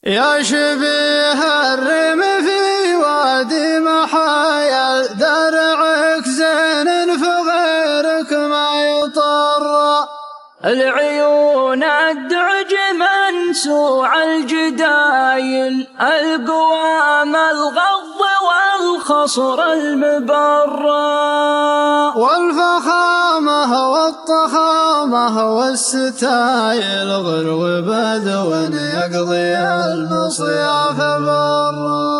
يا شبيه الريم في وادي محايا، درعك زين فغيرك ما يطر. العيون الدعج منسوع الجدايل، القوام الغض والخصر المبرى، والفخامة والطخامة والستايل، غرو بدو يقضي المصياف برا.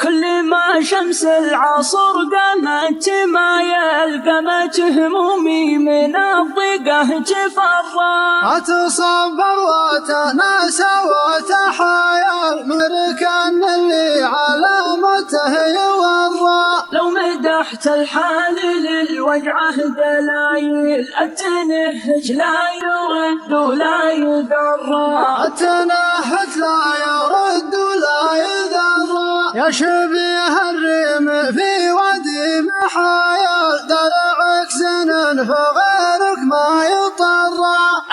كل ما شمس العصر قامت تمايل، قامت همومي من الضيقة تفرى. أتصبر وتناسى وتحايل، مركان اللي علامته يورى. لو مدحت الحال للوجعه دلايل، التنهج لا يرد ولا يذرى. التنهج لا يرد ولا يذرى. يا شبيه الريم في وادي محايا، درعك زين فغيرك ما يطر.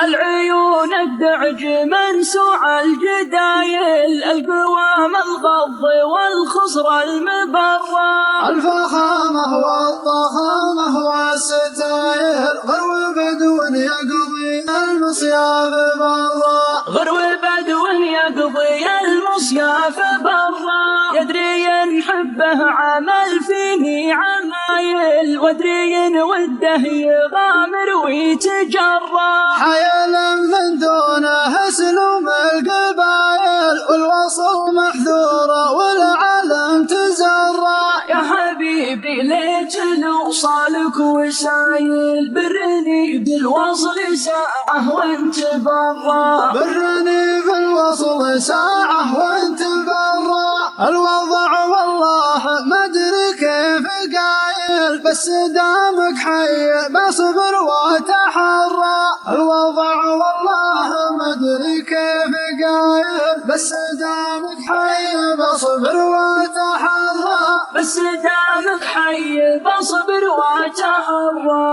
العيون الدعج منسوع الجدايل، القوام الغض والخصر المبرى، الفخامة والضخامة والستاير، غرو بدو يقضي المصياف برا. غرو بدو يقضي المصياف برا. يدري ان حبه عمل فيني عمايل، وادري وده يغامر ويتجرى. حيالا من دونه سلوم القبايل، والوصل محذورة والعلم تزرى. يا حبيبي ليت نوصلك وسايل، برني بالوصل ساعة وانت برا. برني بالوصل ساعة وانت برا. الوضع والله ما ادري كيف قايل، بس دامك حي بصبر واتحرى. الوضع والله ما ادري كيف قايل، بس دامك حي بصبر واتحرى. بس دامك حي بصبر واتحرى.